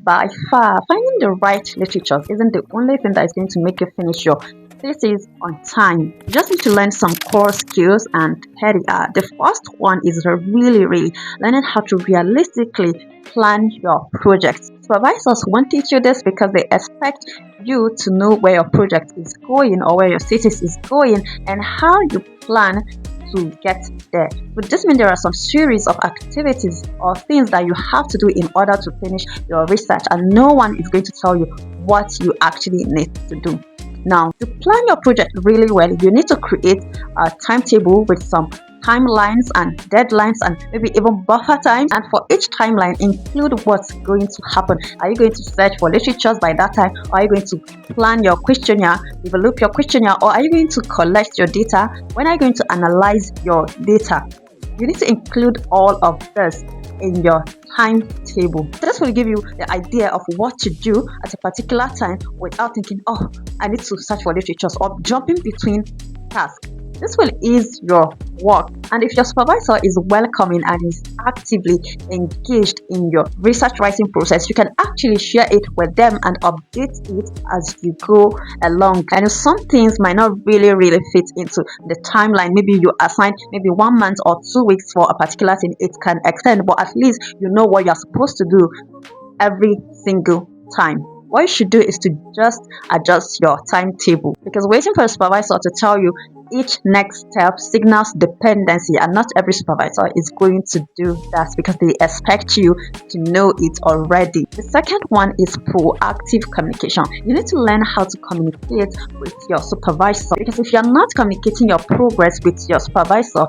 By far, finding the right literature isn't the only thing that is going to make you finish your thesis on time. You just need to learn some core skills, and here they are. The first one is really learning how to realistically plan your project. Supervisors won't teach you this because they expect you to know where your project is going or where your thesis is going and how you plan to get there. But this means there are some series of activities or things that you have to do in order to finish your research, and no one is going to tell you what you actually need to do. Now, to plan your project really well, you need to create a timetable with some timelines and deadlines and maybe even buffer times, and for each timeline include what's going to happen. Are you going to search for literatures by that time, or are you going to plan your questionnaire, develop your questionnaire, or are you going to collect your data? When are you going to analyze your data? You need to include all of this in your timetable. This will give you the idea of what to do at a particular time without thinking, oh, I need to search for literatures or jumping between tasks. This will ease your work, and if your supervisor is welcoming and is actively engaged in your research writing process, you can actually share it with them and update it as you go along. And some things might not really fit into the timeline. Maybe you assign maybe 1 month or 2 weeks for a particular thing. It can extend, but at least you know what you're supposed to do every single time. What you should do is to just adjust your timetable, because waiting for a supervisor to tell you each next step signals dependency, and not every supervisor is going to do that because they expect you to know it already. The second one is proactive communication. You need to learn how to communicate with your supervisor, because if you're not communicating your progress with your supervisor,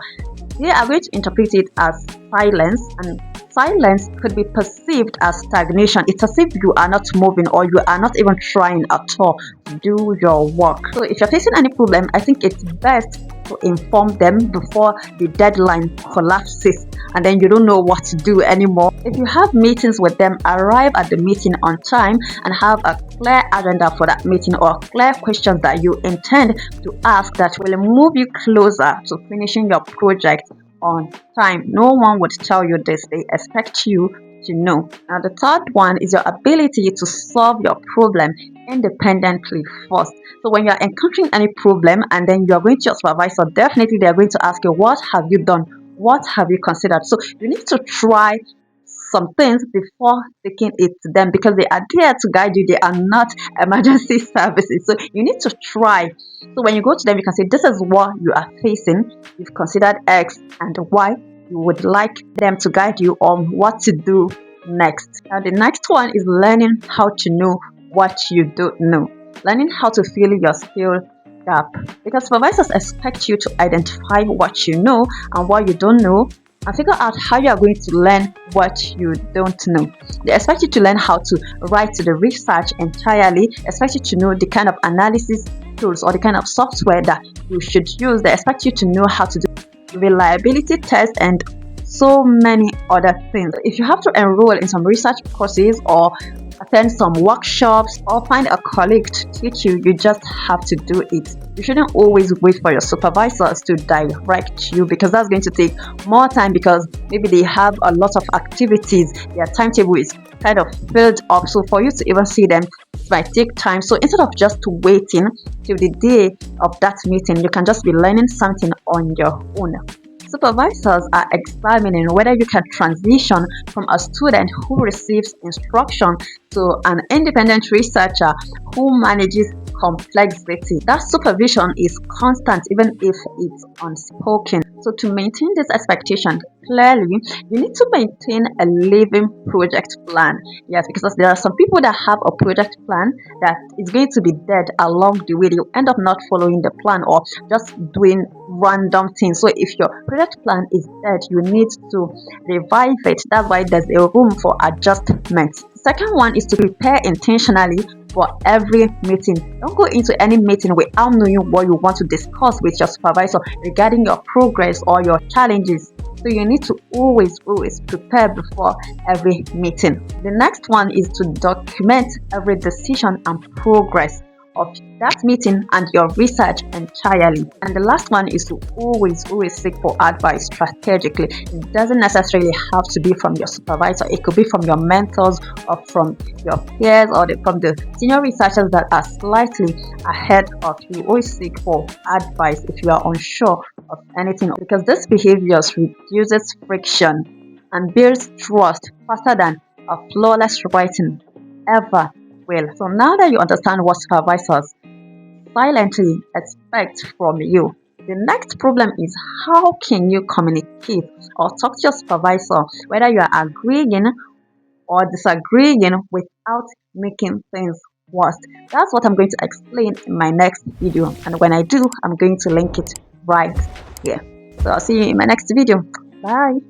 they are going to interpret it as silence, and silence could be perceived as stagnation. It's as if you are not moving or you are not even trying at all to do your work. So if you're facing any problem, I think it's best to inform them before the deadline collapses and then you don't know what to do anymore. If you have meetings with them, arrive at the meeting on time and have a clear agenda for that meeting, or clear questions that you intend to ask that will move you closer to finishing your project on time. No one would tell you this. They expect you to know. Now, the third one is your ability to solve your problem independently first. So when you're encountering any problem and then you're going to your supervisor, definitely they're going to ask you, what have you done? What have you considered? So you need to try some things before taking it to them, because they are there to guide you. They are not emergency services. So you need to try. So when you go to them, you can say, this is what you are facing. You've considered X and Y. You would like them to guide you on what to do next. Now, the next one is learning how to know what you don't know. Learning how to fill your skill gap, because supervisors expect you to identify what you know and what you don't know, and figure out how you are going to learn what you don't know. They expect you to learn how to write the research entirely. They expect you to know the kind of analysis tools or the kind of software that you should use. They expect you to know how to do reliability tests and so many other things. If you have to enroll in some research courses or attend some workshops or find a colleague to teach you, you just have to do it. You shouldn't always wait for your supervisors to direct you, because that's going to take more time, because maybe they have a lot of activities. Their timetable is kind of filled up. So for you to even see them, it might take time. So instead of just waiting till the day of that meeting, you can just be learning something on your own. Supervisors are examining whether you can transition from a student who receives instruction to an independent researcher who manages complexity. That supervision is constant, even if it's unspoken. So to maintain this expectation clearly, you need to maintain a living project plan. Yes, because there are some people that have a project plan that is going to be dead along the way. You end up not following the plan or just doing random things. So if your project plan is dead, you need to revive it. That's why there's a room for adjustment. Second one is to prepare intentionally for every meeting. Don't go into any meeting without knowing what you want to discuss with your supervisor regarding your progress or your challenges. So you need to always prepare before every meeting. The next one is to document every decision and progress of that meeting and your research entirely. And the last one is to always seek for advice strategically. It doesn't necessarily have to be from your supervisor. It could be from your mentors or from your peers or from the senior researchers that are slightly ahead of you. Always seek for advice if you are unsure of anything, because this behaviors reduces friction and builds trust faster than a flawless writing ever will. So now that you understand what supervisors silently expect from you, the next problem is how can you communicate or talk to your supervisor, whether you are agreeing or disagreeing, without making things worse. That's what I'm going to explain in my next video, and when I do, I'm going to link it right here. So I'll see you in my next video. Bye.